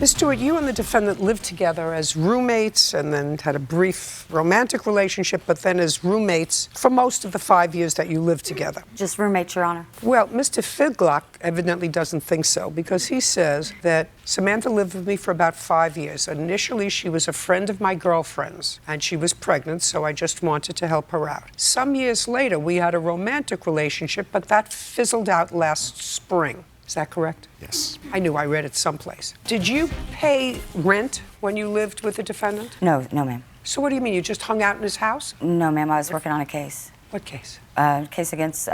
Ms. Stewart, you and the defendant lived together as roommates and then had a brief romantic relationship, but then as roommates for most of the 5 years that you lived together. Just roommates, Your Honor. Well, Mr. Fidlock evidently doesn't think so, because he says that Samantha lived with me for about 5 years. Initially, she was a friend of my girlfriend's, and she was pregnant, so I just wanted to help her out. Some years later, we had a romantic relationship, but that fizzled out last spring. Is that correct? Yes. I knew I read it someplace. Did you pay rent when you lived with the defendant? No, ma'am. So what do you mean? You just hung out in his house? No, ma'am. I was working on a case. What case? A case against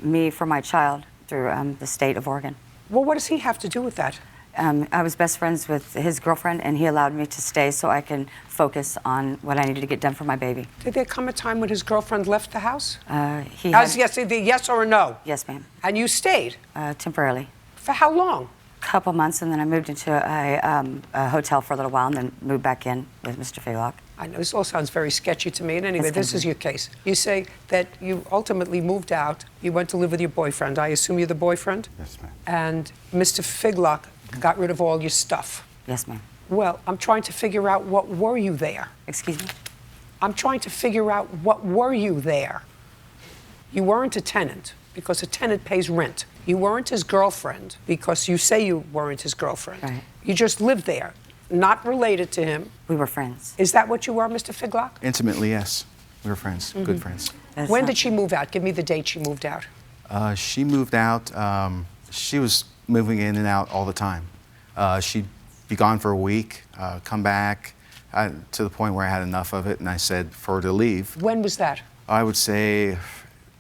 me for my child through the state of Oregon. Well, what does he have to do with that? I was best friends with his girlfriend, and he allowed me to stay so I can focus on what I needed to get done for my baby. Did there come a time when his girlfriend left the house? Yes, Either yes or a no? Yes, ma'am. And you stayed? Temporarily. For how long? A couple months, and then I moved into a hotel for a little while, and then moved back in with Mr. Fidlock. I know this all sounds very sketchy to me. And anyway, That's this is your case. You say that you ultimately moved out. You went to live with your boyfriend. I assume you're the boyfriend? Yes, ma'am. And Mr. Fidlock got rid of all your stuff. Yes, ma'am. Well, I'm trying to figure out what were you there. Excuse me? I'm trying to figure out what were you there. You weren't a tenant because a tenant pays rent. You weren't his girlfriend because you say you weren't his girlfriend. Right. You just lived there, not related to him. We were friends. Is that what you were, Mr. Fidlock? Intimately, yes. We were friends, good friends. When did she move out? Give me the date she moved out. She moved out, she was moving in and out all the time. She'd be gone for a week, come back, to the point where I had enough of it, and I said for her to leave. When was that? I would say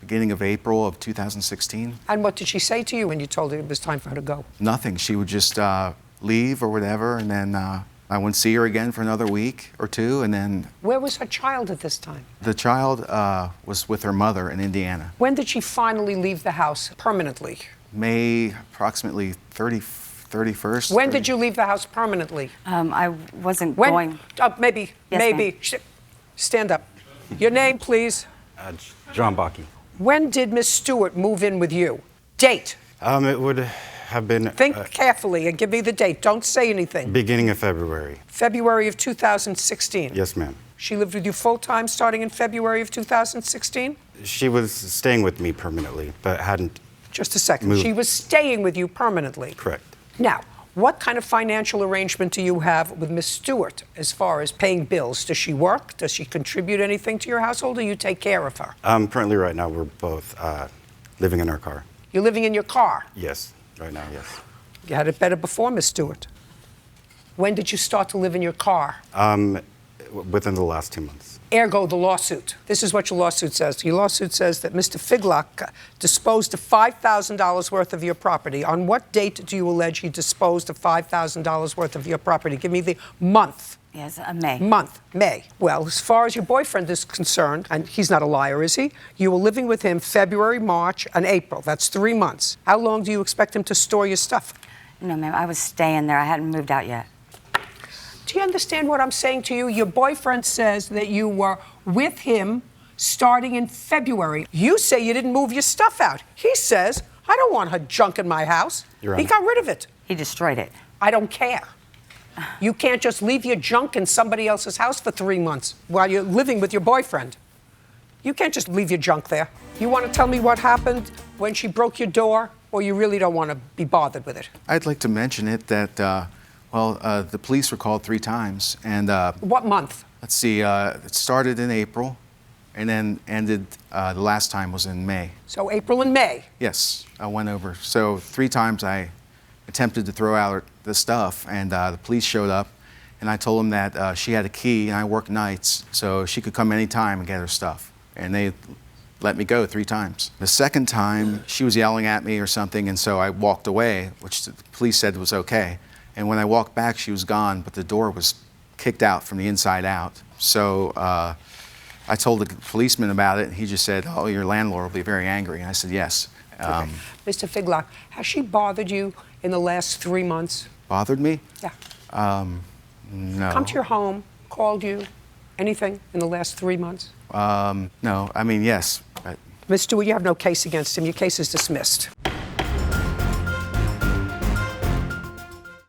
beginning of April of 2016. And what did she say to you when you told her it was time for her to go? Nothing. She would just leave or whatever, and then I wouldn't see her again for another week or two, and then... Where was her child at this time? The child was with her mother in Indiana. When did she finally leave the house permanently? May approximately 31st. When did you leave the house permanently? I wasn't going... Maybe. Yes, Stand up. Your name, please. John Bakke. When did Miss Stewart move in with you? Date. It would have been... Think carefully and give me the date. Don't say anything. Beginning of February. February of 2016. Yes, ma'am. She lived with you full-time starting in February of 2016? She was staying with me permanently, but hadn't... Just a second. Moved. She was staying with you permanently. Correct. Now, what kind of financial arrangement do you have with Miss Stewart as far as paying bills? Does she work? Does she contribute anything to your household, or you take care of her? Currently, right now, we're both living in our car. You're living in your car? Yes. Right now, yes. You had it better before, Miss Stewart. When did you start to live in your car? Within the last 2 months. Ergo, the lawsuit. This is what your lawsuit says. Your lawsuit says that Mr. Fidlock disposed of $5,000 worth of your property. On what date do you allege he disposed of $5,000 worth of your property? Give me the month. Yes, May. Month, May. Well, as far as your boyfriend is concerned, and he's not a liar, is he? You were living with him February, March, and April. That's 3 months. How long do you expect him to store your stuff? No, ma'am. I was staying there. I hadn't moved out yet. Do you understand what I'm saying to you? Your boyfriend says that you were with him starting in February. You say you didn't move your stuff out. He says, I don't want her junk in my house. Your He Honor. got rid of it. He destroyed it. I don't care. You can't just leave your junk in somebody else's house for 3 months while you're living with your boyfriend. You can't just leave your junk there. You want to tell me what happened when she broke your door, or you really don't want to be bothered with it? I'd like to mention it that, the police were called 3 times, and... What month? Let's see, it started in April, and then ended, the last time was in May. So April and May. Yes, I went over. So 3 times I attempted to throw out the stuff, and the police showed up, and I told them that she had a key, and I work nights, so she could come anytime and get her stuff. And they let me go 3 times. The second time, she was yelling at me or something, and so I walked away, which the police said was okay. And when I walked back, she was gone, but the door was kicked out from the inside out. So I told the policeman about it, and he just said, oh, your landlord will be very angry. And I said, yes. Okay. Mr. Fidlock, has she bothered you in the last 3 months? Bothered me? Yeah. No. Come to your home, called you, anything in the last 3 months? No, I mean, yes. But... Ms. Stewart, you have no case against him. Your case is dismissed.